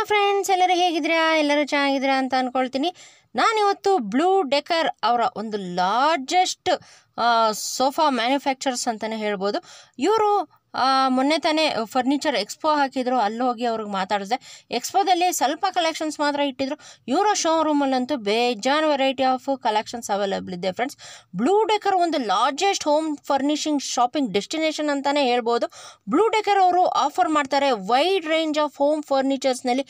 Friends, ಎಲ್ಲರೂ ಹೇಗಿದ್ದೀರಾ? ಎಲ್ಲರೂ ಚೆನ್ನಾಗಿದ್ದೀರಾ ಅಂತ ಅಂದ್ಕೊಳ್ತೀನಿ. ನಾನಿವತ್ತು ಬ್ಲೂ ಡೆಕರ್ ಅವರ ಒಂದು ಲಾರ್ಜೆಸ್ಟ್ ಸೋಫಾ ಮ್ಯಾನುಫ್ಯಾಕ್ಚರ್ಸ್ ಅಂತಲೇ ಹೇಳ್ಬೋದು. ಇವರು ಮೊನ್ನೆ ತಾನೇ ಫರ್ನಿಚರ್ ಎಕ್ಸ್ಪೋ ಹಾಕಿದ್ರು, ಅಲ್ಲಿ ಹೋಗಿ ಅವ್ರಿಗೆ ಮಾತಾಡಿದೆ. ಎಕ್ಸ್ಪೋದಲ್ಲಿ ಸ್ವಲ್ಪ ಕಲೆಕ್ಷನ್ಸ್ ಮಾತ್ರ ಇಟ್ಟಿದ್ರು. ಇವರ ಶೋರೂಮಲ್ಲಂತೂ ಬೇಜಾನ್ ವೆರೈಟಿ ಆಫ್ ಕಲೆಕ್ಷನ್ಸ್ ಅವೈಲೇಬಲ್ ಇದೆ ಫ್ರೆಂಡ್ಸ್. ಬ್ಲೂ ಡೆಕರ್ ಒಂದು largest home furnishing shopping destination ಅಂತಲೇ ಹೇಳ್ಬೋದು. ಬ್ಲೂ ಡೆಕರ್ ಅವರು ಆಫರ್ ಮಾಡ್ತಾರೆ ವೈಡ್ ರೇಂಜ್ ಆಫ್ ಹೋಮ್ ಫರ್ನಿಚರ್ಸ್ನಲ್ಲಿ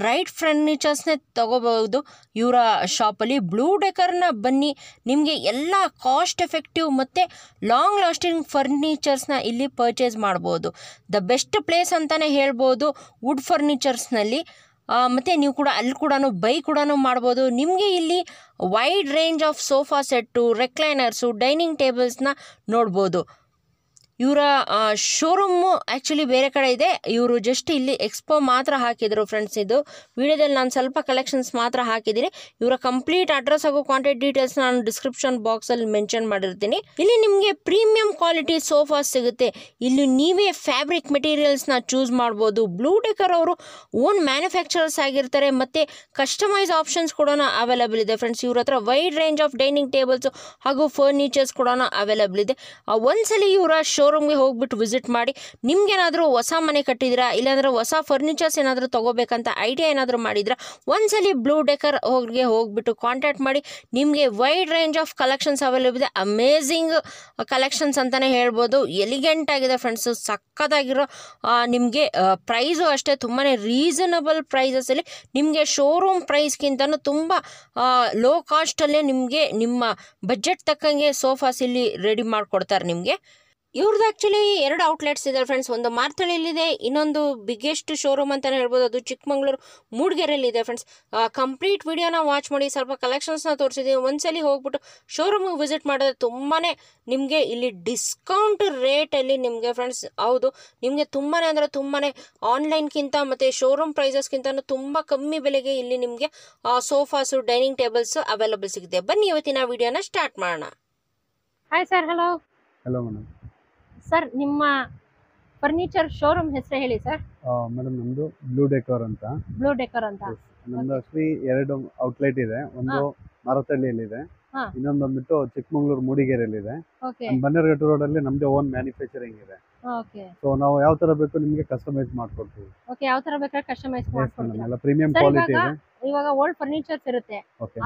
ರೈಟ್ ಫರ್ನಿಚರ್ಸ್ನೇ ತಗೋಬಹುದು ಇವರ ಶಾಪಲ್ಲಿ. ಬ್ಲೂ ಡೆಕರ್ನ ಬನ್ನಿ, ನಿಮಗೆ ಎಲ್ಲ ಕಾಸ್ಟ್ ಎಫೆಕ್ಟಿವ್ ಮತ್ತು ಲಾಂಗ್ ಲಾಸ್ಟಿಂಗ್ ಫರ್ನಿಚರ್ಸ್ನ ಇಲ್ಲಿ ಪರ್ಚೇಸ್ ಮಾಡ್ಬೋದು. ದ ಬೆಸ್ಟ್ ಪ್ಲೇಸ್ ಅಂತಲೇ ಹೇಳ್ಬೋದು ವುಡ್ ಫರ್ನಿಚರ್ಸ್ನಲ್ಲಿ. ಮತ್ತು ನೀವು ಕೂಡ ಅಲ್ಲಿ ಕೂಡ ಬೈ ಕೂಡ ಮಾಡ್ಬೋದು. ನಿಮಗೆ ಇಲ್ಲಿ wide range of sofa set, recliners, dining ಟೇಬಲ್ಸ್ನ ನೋಡ್ಬೋದು. ಇವರ ಶೋರೂಮು ಆ್ಯಕ್ಚುಲಿ ಬೇರೆ ಕಡೆ ಇದೆ. ಇವರು ಜಸ್ಟ್ ಇಲ್ಲಿ ಎಕ್ಸ್ಪೋ ಮಾತ್ರ ಹಾಕಿದರು ಫ್ರೆಂಡ್ಸ್. ಇದು ವಿಡಿಯೋದಲ್ಲಿ ನಾನು ಸ್ವಲ್ಪ ಕಲೆಕ್ಷನ್ಸ್ ಮಾತ್ರ ಹಾಕಿದ್ದೀನಿ. ಇವರ ಕಂಪ್ಲೀಟ್ ಅಡ್ರೆಸ್ ಹಾಗೂ ಕಾಂಟ್ಯಾಕ್ಟ್ ಡೀಟೇಲ್ಸ್ ನಾನು ಡಿಸ್ಕ್ರಿಪ್ಷನ್ ಬಾಕ್ಸಲ್ಲಿ ಮೆನ್ಷನ್ ಮಾಡಿರ್ತೀನಿ. ಇಲ್ಲಿ ನಿಮಗೆ ಪ್ರೀಮಿಯಂ ಕ್ವಾಲಿಟಿ ಸೋಫಾಸ್ ಸಿಗುತ್ತೆ. ಇಲ್ಲಿ ನೀವೇ ಫ್ಯಾಬ್ರಿಕ್ ಮೆಟೀರಿಯಲ್ಸ್ನ ಚೂಸ್ ಮಾಡ್ಬೋದು. ಬ್ಲೂ ಡೆಕರ್ ಅವರು ಓನ್ ಮ್ಯಾನುಫ್ಯಾಕ್ಚರರ್ಸ್ ಆಗಿರ್ತಾರೆ ಮತ್ತು ಕಸ್ಟಮೈಸ್ ಆಪ್ಷನ್ಸ್ ಕೂಡ ಅವೈಲೇಬಲ್ ಇದೆ ಫ್ರೆಂಡ್ಸ್. ಇವ್ರ ಹತ್ರ wide range of dining tables ಹಾಗೂ ಫರ್ನಿಚರ್ಸ್ ಕೂಡ ಅವೈಲೇಬಲ್ ಇದೆ. ಒಂದ್ಸಲಿ ಇವರ ಶೋರೂಮ್ಗೆ ಹೋಗ್ಬಿಟ್ಟು ವಿಸಿಟ್ ಮಾಡಿ. ನಿಮ್ಗೇನಾದರೂ ಹೊಸ ಮನೆ ಕಟ್ಟಿದ್ದೀರಾ, ಇಲ್ಲಾಂದ್ರೆ ಹೊಸ ಫರ್ನಿಚರ್ಸ್ ಏನಾದರೂ ತಗೋಬೇಕಂತ ಐಡಿಯಾ ಏನಾದರೂ ಮಾಡಿದ್ರೆ ಒಂದ್ಸಲಿ ಬ್ಲೂ ಡೆಕರ್ ಅವ್ರಿಗೆ ಹೋಗ್ಬಿಟ್ಟು ಕಾಂಟ್ಯಾಕ್ಟ್ ಮಾಡಿ. ನಿಮಗೆ wide range of collections available ಇದೆ. ಅಮೇಝಿಂಗ್ ಕಲೆಕ್ಷನ್ಸ್ ಅಂತಲೇ ಹೇಳ್ಬೋದು. ಎಲಿಗೆಂಟ್ ಆಗಿದೆ ಫ್ರೆಂಡ್ಸು, ಸಕ್ಕತ್ತಾಗಿರೋ ನಿಮಗೆ ಪ್ರೈಸು ಅಷ್ಟೇ ತುಂಬಾ ರೀಸನಬಲ್ ಪ್ರೈಸಸಲ್ಲಿ ನಿಮಗೆ ಶೋರೂಮ್ ಪ್ರೈಸ್ಗಿಂತನೂ ತುಂಬ ಲೋ ಕಾಸ್ಟಲ್ಲೇ ನಿಮಗೆ ನಿಮ್ಮ ಬಜೆಟ್ ತಕ್ಕಂಗೆ ಸೋಫಾಸ್ ಇಲ್ಲಿ ರೆಡಿ ಮಾಡಿಕೊಡ್ತಾರೆ ನಿಮಗೆ. ಇವ್ರದ್ದು ಆ್ಯಕ್ಚುಲಿ 2 ಔಟ್ಲೆಟ್ಸ್ ಇದೆ ಫ್ರೆಂಡ್ಸ್. ಒಂದು ಮಾರ್ತಳ್ಳಿಯಲ್ಲಿದೆ, ಇನ್ನೊಂದು ಬಿಗ್ಗೆಸ್ಟ್ ಶೋರೂಮ್ ಅಂತಲೇ ಹೇಳ್ಬೋದು, ಅದು ಚಿಕ್ಕಮಂಗ್ಳೂರು ಮೂಡಿಗೆರೆಯಲ್ಲಿದೆ ಫ್ರೆಂಡ್ಸ್. ಕಂಪ್ಲೀಟ್ ವಿಡಿಯೋನ ವಾಚ್ ಮಾಡಿ, ಸ್ವಲ್ಪ ಕಲೆಕ್ಷನ್ಸ್ನ ತೋರಿಸಿದ್ದೀವಿ. ಒಂದ್ಸಲಿ ಹೋಗ್ಬಿಟ್ಟು ಶೋರೂಮಿಗೆ ವಿಸಿಟ್ ಮಾಡಿದ್ರೆ ತುಂಬಾ ನಿಮಗೆ ಇಲ್ಲಿ ಡಿಸ್ಕೌಂಟ್ ರೇಟಲ್ಲಿ ನಿಮಗೆ ಫ್ರೆಂಡ್ಸ್, ಹೌದು ನಿಮಗೆ ತುಂಬಾ ಅಂದರೆ ತುಂಬಾ ಆನ್ಲೈನ್ಗಿಂತ ಮತ್ತು ಶೋರೂಮ್ ಪ್ರೈಸಸ್ಗಿಂತ ತುಂಬ ಕಮ್ಮಿ ಬೆಲೆಗೆ ಇಲ್ಲಿ ನಿಮಗೆ ಸೋಫಾಸು, ಡೈನಿಂಗ್ ಟೇಬಲ್ಸ್ ಅವೈಲೇಬಲ್ ಸಿಗುತ್ತೆ. ಬನ್ನಿ ಇವತ್ತಿನ ವಿಡಿಯೋನ ಸ್ಟಾರ್ಟ್ ಮಾಡೋಣ. Hi sir. Hello. Hello madam. Sir, ನಿಮ್ಮ ಫರ್ನಿಚರ್ ಶೋರೂಮ್ ಹೆಸರು ಹೇಳಿ ಸರ್. ಮೇಡಮ್ ನಮ್ದು ಬ್ಲೂ ಡೆಕೋರ್ ಅಂತ. ಬ್ಲೂ ಡೆಕೋರ್ ಅಂತ. ನಮ್ದು ಆಕ್ಚುಲಿ 2 ಔಟ್ಲೆಟ್ ಇದೆ. ಒಂದು ಮಾರತಳ್ಳಿಯಲ್ಲಿದೆ, ಇನ್ನೊಂದು ಬಂದ್ಬಿಟ್ಟು ಚಿಕ್ಕಮಂಗ್ಳೂರು ಮೂಡಿಗೆರೆಯಲ್ಲಿದೆ. ಬನ್ನೇರುಘಟ್ಟ ರೋಡ್ ಅಲ್ಲಿ ನಮ್ದೇ ಓನ್ ಮ್ಯಾನುಫ್ಯಾಕ್ಚರಿಂಗ್ ಇದೆ. ಸೊ ನಾವು ಯಾವ ತರ ಬೇಕು ನಿಮಗೆ ಕಸ್ಟಮೈಸ್ ಮಾಡ್ಕೊಡ್ತೀವಿ. ಓಕೆ, ಯಾವ ತರ ಬೇಕಾದ್ರೆ ಕಸ್ಟಮೈಸ್ ಮಾಡ್ಕೊಡ್ತೀವಿ. ಎಲ್ಲ ಪ್ರೀಮಿಯಂ ಕ್ವಾಲಿಟಿ ಇದೆ. ಇವಾಗ ಓಲ್ಡ್ ಫರ್ನಿಚರ್ಸ್ ಇರುತ್ತೆ,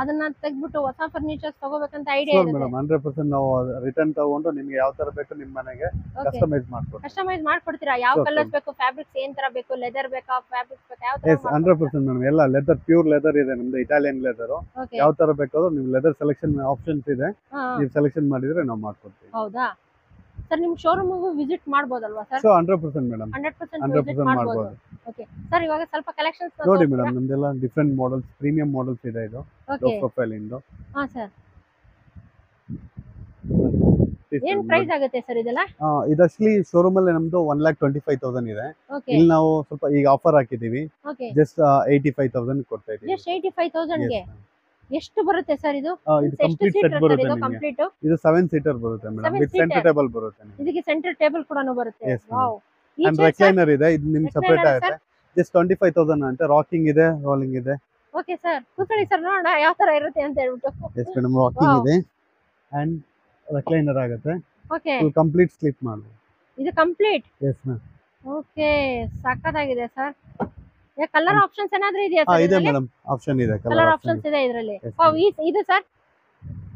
ಅದನ್ನ ತೆಗೆದ್ಬಿಟ್ಟು ಹೊಸ ಫರ್ನಿಚರ್ಸ್ ತಗೋಬೇಕಂತ ಐಡಿಯಾ ಇದೆ ಮೇಡಮ್. 100% ನಾವು ರಿಟರ್ನ್ ತಗೊಂಡು ನಿಮಗೆ ಯಾವ ತರ ಬೇಕು ನಿಮ್ಮ ಮನೆಗೆ ಕಸ್ಟಮೈಸ್ ಮಾಡ್ಕೊಡ್ತೀವಿ. ಕಸ್ಟಮೈಸ್ ಮಾಡ್ಕೊಡ್ತೀರಾ? ಯಾವ ಕಲರ್ಸ್ ಬೇಕು, ಫ್ಯಾಬ್ರಿಕ್ಸ್ ಏನ್ ತರ ಬೇಕು, ಲೆದರ್ ಬೇಕಾ, ಫ್ಯಾಬ್ರಿಕ್ಸ್ ಬೇಕಾ, ಯಾವ ತರ? 100% ಮೇಡಮ್. ಎಲ್ಲ ಲೆದರ್, ಪ್ಯೂರ್ ಲೆದರ್ ಇದೆ ನಮ್ದು, ಇಟಾಲಿಯನ್ ಲೆದರ್. ಯಾವ ತರ ಬೇಕಾದ್ರೂ ನೀವು ಲೆದರ್ ಸೆಲೆಕ್ಷನ್ ಆಪ್ಷನ್ಸ್ ಇದೆ, ನೀವು ಸೆಲೆಕ್ಷನ್ ಮಾಡಿದ್ರೆ ನಾವು ಮಾಡ್ಕೊಡ್ತೀವಿ. ಹೌದಾ ಸರ್? ನಿಮ್ಮ ಶೋರೂಮ್ ವಿಸಿಟ್ ಮಾಡಬಹುದಲ್ವಾ ಸರ್? ಸೊ 100% ಮೇಡಂ, 100% ಮಾಡಬಹುದು. ಓಕೆ ಸರ್, ಇವಾಗ ಸ್ವಲ್ಪ ಕಲೆಕ್ಷನ್ಸ್ ನೋಡಿ ಮೇಡಂ. ನಮ್ದೆಲ್ಲ ಡಿಫರೆಂಟ್ ಮಾಡೆಲ್ಸ್, ಪ್ರೀಮಿಯಂ ಮಾಡೆಲ್ಸ್ ಇದೆ. ಇದು ಲೋ ಪ್ರೊಫೈಲ್ ಇಂದು. ಹಾ ಸರ್. ಏನ್ ಪ್ರೈಸ್ ಆಗುತ್ತೆ ಸರ್ ಇದೆಲ್ಲ? ಇದು ಆಕ್ಚುಲಿ ಶೋರೂಮ್ ಅಲ್ಲಿ ನಮ್ದು 1,25,000 ಇದೆ. ಇಲ್ಲಿ ನಾವು ಸ್ವಲ್ಪ ಈಗ ಆಫರ್ ಹಾಕಿದೀವಿ, ಜಸ್ಟ್ 85,000 ಕೊಡ್ತಾ ಇದೀವಿ. ಜಸ್ಟ್ 85,000 ಗೆ ಎಷ್ಟು ಬರುತ್ತೆ ಸರ್ ಇದು? ಇದು ಕಂಪ್ಲೀಟ್ ಸೆಟ್ ಬರುತ್ತೆ ನಿಮಗೆ. ಇದು 7 ಸೀಟರ್ ಬರುತ್ತೆ ಮೇಡಂ, ವಿತ್ ಸೆಂಟರ್ ಟೇಬಲ್ ಬರುತ್ತೆ. ಇದಕ್ಕೆ ಸೆಂಟರ್ ಟೇಬಲ್ ಕೂಡ ಬರುತ್ತೆ. ವಾವ್. ಅಂಡ್ ರೆಕ್ಲೈನರ್ ಇದೆ, ಇದು ನಿಮಗೆ ಸೆಪರೇಟ್ ಆಗುತ್ತೆ. ಜಸ್ಟ್ 25,000 ಅಂತ. ರಾಕಿಂಗ್ ಇದೆ, ರೋಲಿಂಗ್ ಇದೆ. ಓಕೆ ಸರ್, ಕೂತ್ಕೊಳ್ಳಿ ಸರ್, ನೋಡೋಣ ಯಾವ ತರ ಇರುತ್ತೆ ಅಂತ ಹೇಳ್ಬಿಟ್ಟು. ಎಸ್ ಮೇಡಂ, ರಾಕಿಂಗ್ ಇದೆ ಅಂಡ್ ರೆಕ್ಲೈನರ್ ಆಗುತ್ತೆ. ಓಕೆ, ಫುಲ್ ಕಂಪ್ಲೀಟ್ ಸ್ಲೀಪ್ ಮಾಡ್ಬೋದು. ಇದು ಕಂಪ್ಲೀಟ್? Yes ma'am. ಓಕೆ, ಸಕ್ಕತ್ತಾಗಿದೆ ಸರ್. ಕಲರ್ ಆಪ್ಷನ್ಸ್ ಏನಾದರೂ ಇದೆಯಾ ಸರ್? ಇದೆ ಮೇಡಂ, ಆಪ್ಷನ್ ಇದೆ, ಕಲರ್ ಆಪ್ಷನ್ಸ್ ಇದೆ ಇದರಲ್ಲಿ. ಇದು ಸರ್,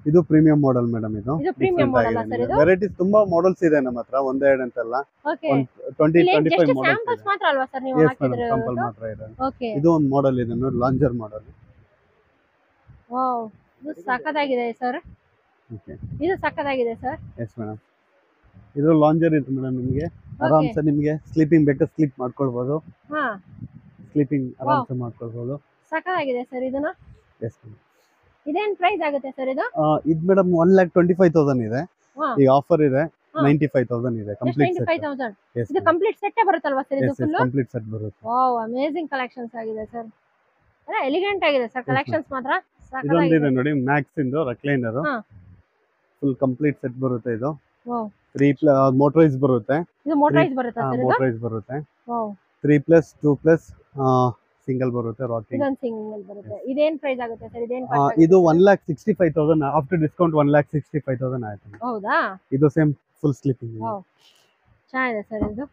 ಇದು ಪ್ರೀಮಿಯಂ ಮಾಡೆಲ್ ಮೇಡಂ. ಇದು ಪ್ರೀಮಿಯಂ ಮಾಡೆಲ್ ಸರ್. ಇದು ವೆರೈಟೀಸ್ ತುಂಬಾ ಮಾಡೆಲ್ಸ್ ಇದೆ ನಮ್ಮ ಹತ್ರ, ಒಂದೇ ಎರಡು ಅಂತಲ್ಲ. ಓಕೆ, 20-25 ಮಾಡೆಲ್ಸ್ ಸ್ಯಾಂಪಲ್ಸ್ ಮಾತ್ರ ಅಲ್ವಾ ಸರ್ ನೀವು ಹಾಕಿದ್ರೆ? ಸ್ಯಾಂಪಲ್ ಮಾತ್ರ ಇದೆ. ಓಕೆ, ಇದು ಒಂದು ಮಾಡೆಲ್ ಇದೆ ನೋಡಿ, ಲಾಂಜರ್ ಮಾಡೆಲ್. ವಾವ್, ಇದು ಸಕ್ಕತ್ತಾಗಿದೆ ಸರ್. ಓಕೆ, ಇದು ಸಕ್ಕತ್ತಾಗಿದೆ ಸರ್. Yes madam. ಇದು ಲಾಂಜರ್ ಇದೆ ಮೇಡಂ. ನಿಮಗೆ ಆರಾಮ್ಸೆ ನಿಮಗೆ ಸ್ಲೀಪಿಂಗ್ ಬೇಕಾ ಸ್ಲೀಪ್ ಮಾಡ್ಕೊಳ್ಬಹುದು. ಹಾ, ಸ್ಲೀಪಿಂಗ್ ಆರಾಮ್ಸೆ ಮಾಡ್ಕೊಳ್ಬಹುದು. ಸಕ್ಕತ್ತಾಗಿದೆ ಸರ್. ಇದನ್ನ ಎಸ್ ಮೇಡಂ. ಇದೇನ್ ಪ್ರೈಸ್ ಆಗುತ್ತೆ ಸರ್ ಇದು? ಇದು ಮೇಡಂ 1,25,000 ಇದೆ. ಈಗ ಆಫರ್ ಇದೆ 95,000 ಇದೆ. Complete set. 95,000. ಇದು ಕಂಪ್ಲೀಟ್ ಸೆಟ್ ಬರುತ್ತಲ್ವಾ ಸರ್? ಇದು ಫುಲ್ ಕಂಪ್ಲೀಟ್ ಸೆಟ್ ಬರುತ್ತೆ. ವಾವ್, ಅಮೇಜಿಂಗ್ ಕಲೆಕ್ಷನ್ಸ್ ಆಗಿದೆ ಸರ್. ಅಲ್ಲ, ಎಲಿಗೆಂಟ್ ಆಗಿದೆ ಸರ್ ಕಲೆಕ್ಷನ್ಸ್ ಮಾತ್ರ. ಇದೊಂದು ಇದೆ ನೋಡಿ, ಮ್ಯಾಕ್ಸ್ ಇಂದು ರೆಕ್ಲೈನರ್. ಫುಲ್ ಕಂಪ್ಲೀಟ್ ಸೆಟ್ ಬರುತ್ತೆ. ಇದು ವಾವ್, 3 ಮೋಟರೈಸ್ ಬರುತ್ತೆ. ಇದು ಮೋಟರೈಸ್ ಬರುತ್ತಾ ಸರ್? ಇದು ಮೋಟರೈಸ್ ಬರುತ್ತೆ. ವಾವ್, 3+, 2+, ಸಿಂಗಲ್ ಬರುತ್ತೆ ರಾಕಿಂಗ್. ಇದೊಂದು ಸಿಂಗಲ್ ಬರುತ್ತೆ. ಇದೇನ್ ಪ್ರೈಸ್ ಆಗುತ್ತೆ ಸರ್? ಇದೇನ್ ಇದು 1,65,000 ಆಫ್ಟರ್ ಡಿಸ್ಕೌಂಟ್ 1,65,000 ಆಯ್ತು. ಹೌದಾ? ಇದು ಸೇಮ್ ಫುಲ್ ಸ್ಲೀಪಿಂಗ್. ಚೆನ್ನಾಗಿದೆ ಸರ್ ಇದು.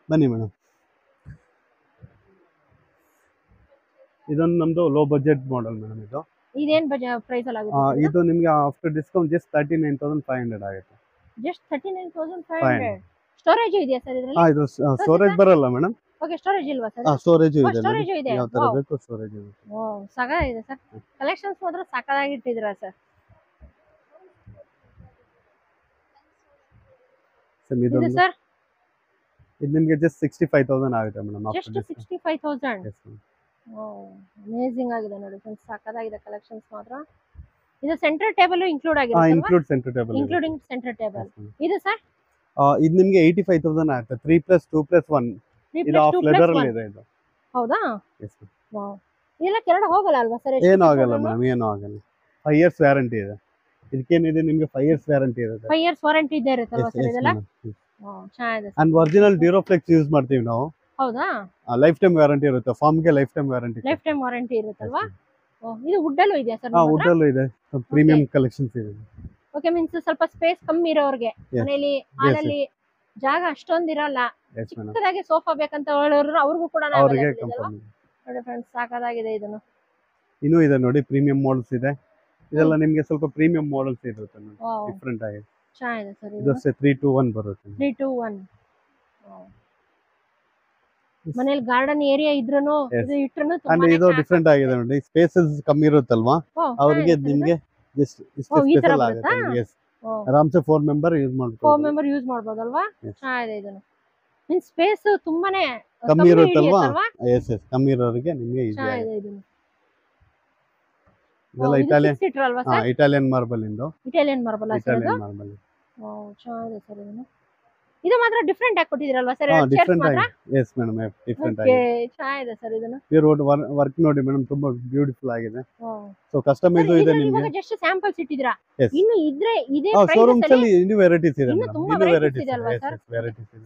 ಬನ್ನಿ ಮೇಡಮ್, ಇದೊಂದು ನಮ್ದು ಲೋ ಬಜೆಟ್ ಮಾಡೆಲ್ ಮೇಡಮ್. ಇದೇನ್ ಪ್ರೈಸ್ ಅಲ್ಲಿ ಆಗುತ್ತೆ? ಇದು ನಿಮಗೆ ಆಫ್ಟರ್ ಡಿಸ್ಕೌಂಟ್ ಜಸ್ಟ್ 39,500 ಆಗುತ್ತೆ. ಜಸ್ಟ್ 39,500. ಸ್ಟೋರೇಜ್ ಇದೆಯಾ ಸರ್ ಇದರಲ್ಲಿ? ಇದು ಸ್ಟೋರೇಜ್ ಬರಲ್ಲ ಮೇಡಮ್. ಓಕೆ, ಸ್ಟೋರೇಜ್ ಇಲ್ವಾ ಸರ್? ಸ್ಟೋರೇಜ್ ಇದೆ. ಸ್ಟೋರೇಜ್ ಇದೆ. ಯಾವ ತರ ಬೇಕು ಸ್ಟೋರೇಜ್ ಇದೆ. ಸಗಗಿದೆ ಸರ್. ಕಲೆಕ್ಷನ್ಸ್ ಮಾತ್ರ ಸಕ್ಕದಾಗಿ ಇಟ್ಟಿದ್ದೀರಾ ಸರ್. ಇದು ಸರ್ ಇದು ನಿಮಗೆ ಜಸ್ಟ್ 65,000 ಆಗುತ್ತೆ ಮೇಡಮ್. ಜಸ್ಟ್ 65,000. ಅಮೇಜಿಂಗ್ ಆಗಿದೆ ನೋಡಿ ಫ್ರೆಂಡ್ಸ್, ಸಕ್ಕದಾಗಿದೆ ಕಲೆಕ್ಷನ್ಸ್ ಮಾತ್ರ. ಇದು ಸೆಂಟರ್ ಟೇಬಲ್ ಇನ್ಕ್ಲೂಡ್ ಆಗಿದೆ. Include centre table, including centre table. ಇದು ಸರ್ ಇದು ನಿಮಗೆ 85,000 ಆಗುತ್ತೆ. 3+2+1. ಇದು ಆಫ್ ಲೆದರ್ ಅಲ್ಲಿ ಇದೆ ಇದು. ಹೌದಾ? Yes sir. ವಾವ್, ಇದೆಲ್ಲ ಕೆಳಗಡೆ ಹೋಗಲ್ಲ ಅಲ್ವಾ ಸರ್? ಏನು ಆಗಲ್ಲ ಮೇಡಮ್, ಏನು ಆಗಲ್ಲ. 5 ಇಯರ್ಸ್ ವ್ಯಾರಂಟಿ ಇದೆ. ಇದಕ್ಕೇನಿದೆ ನಿಮಗೆ 5 ಇಯರ್ಸ್ ವ್ಯಾರಂಟಿ ಇರುತ್ತೆ. 5 ಇಯರ್ಸ್ ವಾರಂಟಿ ಇದೆ ಇರುತ್ತಲ್ವಾ ಸರ್ ಇದೆಲ್ಲ? ಚೆನ್ನಾಗಿದೆ. ಅಂಡ್ ಒರಿಜಿನಲ್ ಡ್ಯೂರೋಫ್ಲೆಕ್ಸ್ ಯೂಸ್ ಮಾಡ್ತೀವಿ ನಾವು. ಹೌದಾ? ಲೈಫ್ ಟೈಮ್ ವಾರಂಟಿ ಇರುತ್ತೆ. ಫಾರ್ಮ್ ಗೆ life time warranty. Life time warranty ಇರುತ್ತಲ್ವಾ? ಇದು ವುಡ್ ಅಲ್ಲೂ ಇದೆಯಾ ಸರ್? ವುಡ್ ಅಲ್ಲೂ ಇದೆ. ಪ್ರೀಮಿಯಂ ಕಲೆಕ್ಷನ್ಸ್ ಇದೆ. ಓಕೆ, ಮೀನ್ಸ್ ಸ್ವಲ್ಪ ಸ್ಪೇಸ್ ಕಮ್ಮಿ ಇರೋರಿಗೆ, ಮನೆಯಲ್ಲಿ ಹಾಲಲ್ಲಿ ಜಾಗ ಅಷ್ಟೊಂದು ಇರಲ್ಲ, ಚಿಕ್ಕದಾಗಿ ಸೋಫಾ ಬೇಕಂತ ಹೇಳೋರು ಅವ್ರಿಗೂ ಕೂಡ ನೋಡಿ ಫ್ರೆಂಡ್ಸ್, ಸಾಕಾಗಿದೆ. ಇದನ್ನು ಇನ್ನೂ ಇದೆ ನೋಡಿ, ಪ್ರೀಮಿಯಂ ಮಾಡೆಲ್ಸ್ ಇದೆ. ಇದೆಲ್ಲ ನಿಮಗೆ ಸ್ವಲ್ಪ ಪ್ರೀಮಿಯಂ ಮಾಡೆಲ್ಸ್ ಇರುತ್ತೆ ನೋಡಿ, ಡಿಫರೆಂಟ್ ಆಗಿ. ಚೆನ್ನಾಗಿದೆ ಸರ್. ಇದು 3-2-1 ಬರುತ್ತೆ. 3-2-1. ಮನೇಲಿ ಗಾರ್ಡನ್ ಏರಿಯಾ ಇದ್ರೂನು ಇದು ಇಟ್ರುನು ತುಂಬಾ ಇದು ಡಿಫರೆಂಟ್ ಆಗಿದೆ ನೋಡಿ. ಸ್ಪೇಸಸ್ ಕಮ್ಮಿ ಇರುತ್ತಲ್ವಾ, ಅವರಿಗೆ ನಿಮಗೆ ಜಸ್ಟ್ ಇಷ್ಟು ಸ್ಪೇಷಲ್ ಆಗುತ್ತೆ. ಎಸ್, ಆರಾಮ್ಸೆ 4 ಮೆಂಬರ್ ಯೂಸ್ ಮಾಡ್ಬೋದು. 4 ಮೆಂಬರ್ ಯೂಸ್ ಮಾಡ್ಬೋದಲ್ವಾ? ಚೆನ್ನಾಗಿದೆ. ಇದನ್ನು ಮೀನ್ ಸ್ಪೇಸ್ ತುಂಬಾನೇ ಕಮ್ಮಿ ಇರುತ್ತಲ್ವಾ? ಎಸ್ ಎಸ್, ಕಮ್ಮಿ ಇರೋರಿಗೆ ನಿಮಗೆ ಈಜಿ ಆಗುತ್ತೆ. ಇದೆಲ್ಲ ಇಟಾಲಿಯನ್ ಮಾರ್ಬಲ್ ಇಂದು. Italian marble Italian marble. ಚೆನ್ನಾಗಿದೆ ಸರ್. ಇದು ಮಾತ್ರ ಡಿಫರೆಂಟ್ ಆಗಿ ಕೊಟ್ಟಿದ್ದೀರಲ್ವಾ ಸರ್? ಡಿಫರೆಂಟ್ ಆಗಿ. ಎಸ್ ಮೇಡಂ, ಡಿಫರೆಂಟ್ ಆಗಿ. ಚೆನ್ನಾಗಿದೆ ಸರ್. ಇದನ್ನು ಪ್ಯೂರ್ ವರ್ಕ್ ನೋಡಿ ಮೇಡಂ, ತುಂಬಾ ಬ್ಯೂಟಿಫುಲ್ ಆಗಿದೆ. ಸೋ ಕಸ್ಟಮೈಸ್ ಇದೆ ನಿಮಗೆ. ಇವಾಗ ಜಸ್ಟ್ ಸ್ಯಾಂಪಲ್ಸ್ ಇಟ್ಟಿದ್ದೀರಾ, ಇನ್ನು ಇದ್ರೆ ಇದೇ ಶೋರೂಮ್ಸ್ ಅಲ್ಲಿ ಇನ್ನೂ ವೆರೈಟೀಸ್ ಇದೆ ಮೇಡಂ. ಇನ್ನೂ ವೆರೈಟೀಸ್ ಇದೆ ಅಲ್ವಾ ಸರ್?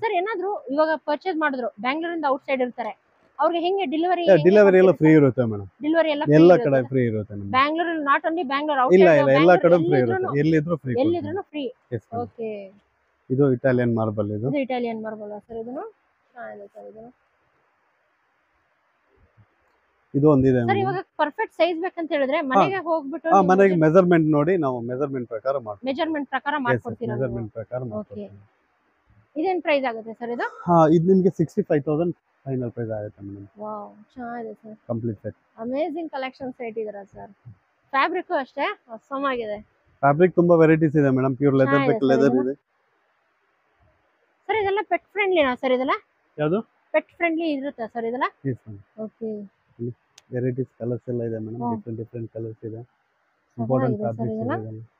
ಸರ್ ಏನಾದ್ರು ಇವಾಗ ಪರ್ಚೇಸ್ ಮಾಡಿದ್ರು ಬ್ಯಾಂಗ್ಳೂರಿಂದ ಔಟ್ ಸೈಡ್ ಇರ್ತಾರೆ, ಅವ್ರಿಗೆ ಹೆಂಗೆ ಡೆಲಿವರಿ ಎಲ್ಲ ಫ್ರೀ ಇರುತ್ತೆ ಮೇಡಂ. ಡೆಲಿವರಿ ಎಲ್ಲ ಕಡೆ ಫ್ರೀ ಇರುತ್ತೆ ಮೇಡಂ. ಬ್ಯಾಂಗ್ಳೂರಲ್ಲಿ ನಾಟ್ ಓನ್ಲಿ ಬ್ಯಾಂಗ್ಳೂರ್, ಔಟ್ ಇಲ್ಲ ಇಲ್ಲ, ಎಲ್ಲ ಕಡೆ ಫ್ರೀ ಇರುತ್ತೆ. ಎಲ್ಲಿದ್ರು ಫ್ರೀ. ಓಕೆ, ಇದು ಇಟಾಲಿಯನ್ ಮಾರ್ಬಲ್. ಇದು ಇಟಾಲಿಯನ್ ಮಾರ್ಬಲ್ ಸರ್. ಇದನ್ನು ಚೆನ್ನಾಗಿದೆ ಸರ್. ಇದು ಒಂದಿದೆ ಸರ್. ಇವಾಗ ಪರ್ಫೆಕ್ಟ್ ಸೈಜ್ ಬೇಕಂತ ಹೇಳಿದ್ರೆ ಮನೆಗೆ ಹೋಗ್ಬಿಟ್ಟು ಮನೆಗೆ ಮೆಜರ್ಮೆಂಟ್ ನೋಡಿ ನಾವು ಮೆಜರ್ಮೆಂಟ್ ಪ್ರಕಾರ ಮಾಡ್ತೀವಿ. ಮೆಜರ್ಮೆಂಟ್ ಪ್ರಕಾರ ಮಾಡ್ಕೊಡ್ತೀರಾ? ಮೆಜರ್ಮೆಂಟ್ ಪ್ರಕಾರ ಮಾಡ್ತೀವಿ. ಇದೇನ್ ಪ್ರೈಸ್ ಆಗುತ್ತೆ ಸರ್ ಇದು? ಇದು ನಿಮಗೆ 65,000 ಫೈನಲ್ ಪ್ರೈಸ್ ಆಗುತ್ತೆ ಮೇಡಂ. ವಾವ್, ಚೆನ್ನಾಗಿದೆ sir. Complete set. Amazing collections ಇಟ್ಟಿದ್ದೀರಾ ಸರ್. ಫ್ಯಾಬ್ರಿಕ್ ಅಷ್ಟೇ awesome ಆಗಿದೆ. ಫ್ಯಾಬ್ರಿಕ್ ತುಂಬಾ ವೆರೈಟೀಸ್ ಇದೆ ಮೇಡಂ. ಪ್ಯೂರ್ ಲೆದರ್ ಬೇಕು, ಲೆದರ್ ಇದೆ ಸರ್. ಇದೆಲ್ಲ ಪೆಟ್ ಫ್ರೆಂಡ್ಲಿನಾ ಸರ್? ಇದೆಲ್ಲ ಯಾವುದು ಪೆಟ್ ಫ್ರೆಂಡ್ಲಿ ಇರುತ್ತಾ ಸರ್ ಇದೆಲ್ಲ? Yes madam. Okay, varieties colours ಎಲ್ಲ ಇದೆ ಮೇಡಂ. ಡಿಫರೆಂಟ್ ಕಲರ್ಸ್ ಇದೆ. ಇಂಪಾರ್ಟೆಂಟ್ ಫ್ಯಾಬ್ರಿಕ್ಸ್ ಇದೆ.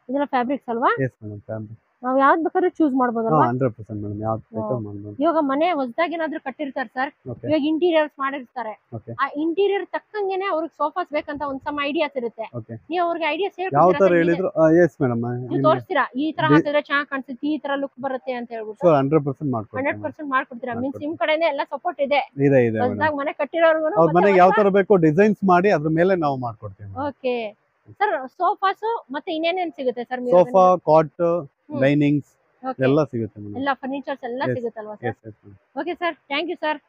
ಇದೆಲ್ಲ ಫ್ಯಾಬ್ರಿಕ್ಸ್ ಅಲ್ವಾ? ಎಸ್ ಮೇಡಂ, ಫ್ಯಾಬ್ರಿಕ್ ನಾವು ಯಾವ್ದು ಬೇಕಾದ್ರೂ ಚೂಸ್ ಮಾಡ್ಬೋದಲ್ವಾ? 100% ಮೇಡಂ, ಯಾವ್ದು ಬೇಕಾದ್ರೂ ಮಾಡ್ಬೋದು. ಇವಾಗ ಮನೆ ಹೊಸದಾಗಿ ಏನಾದ್ರೂ ಕಟ್ಟಿರ್ತಾರೆ ಸರ್, ಇವಾಗ ಇಂಟೀರಿಯರ್ಸ್ ಮಾಡಿರ್ತಾರೆ, ಆ ಇಂಟೀರಿಯರ್ ತಕ್ಕಂಗೆನೆ ಅವ್ರಿಗೆ ಸೋಫಾಸ್ ಬೇಕಂತ ಒಂದ್ ಸಮ ಐಡಿಯಾಸ್ ಇರುತ್ತೆ. ನೀವು ಅವ್ರಿಗೆ ಐಡಿಯಾಸ್ ಯಾವ ತರ ಹೇಳಿದ್ರು ಎಸ್ ಮೇಡಂ ನೀವು ತೋರಿಸ್ತೀರಾ, ಈ ತರ ಹಾಕಿದ್ರೆ ಚೆನ್ನಾಗಿ ಕಾಣಿಸುತ್ತೆ, ಈ ತರ ಲುಕ್ ಬರುತ್ತೆ ಅಂತ ಹೇಳ್ಬಿಟ್ಟು 100% ಮಾಡ್ಕೊಡ್ತೀವಿ. 100% ಮಾಡ್ಕೊಡ್ತೀರಾ? ಮೀನ್ಸ್ ನಿಮ್ ಕಡೆನೇ ಎಲ್ಲ ಸಪೋರ್ಟ್ ಇದೆ. ಇದೆ ಇದೆ ಹೊಸದಾಗಿ ಮನೆ ಕಟ್ಟಿರೋರ್ಗು ಅವ್ರ ಮನೆಗೆ ಯಾವ ತರ ಬೇಕೋ ಡಿಸೈನ್ಸ್ ಮಾಡಿ ಅದ್ರ ಮೇಲೆ ನಾವು ಮಾಡ್ಕೊಡ್ತೀವಿ. Okay sir. ಸೋಫಾಸ್ ಮತ್ತೆ ಇನ್ನೇನೇನ್ ಸಿಗುತ್ತೆ ಸರ್? ಸೋಫಾ, ಕಾಟ್, ಡೈನಿಂಗ್ಸ್ ಎಲ್ಲ ಸಿಗುತ್ತೆ ಮೇಡಂ. ಎಲ್ಲ ಫರ್ನಿಚರ್ಸ್ ಎಲ್ಲ ಸಿಗುತ್ತಲ್ವಾ sir? Okay sir, thank you sir.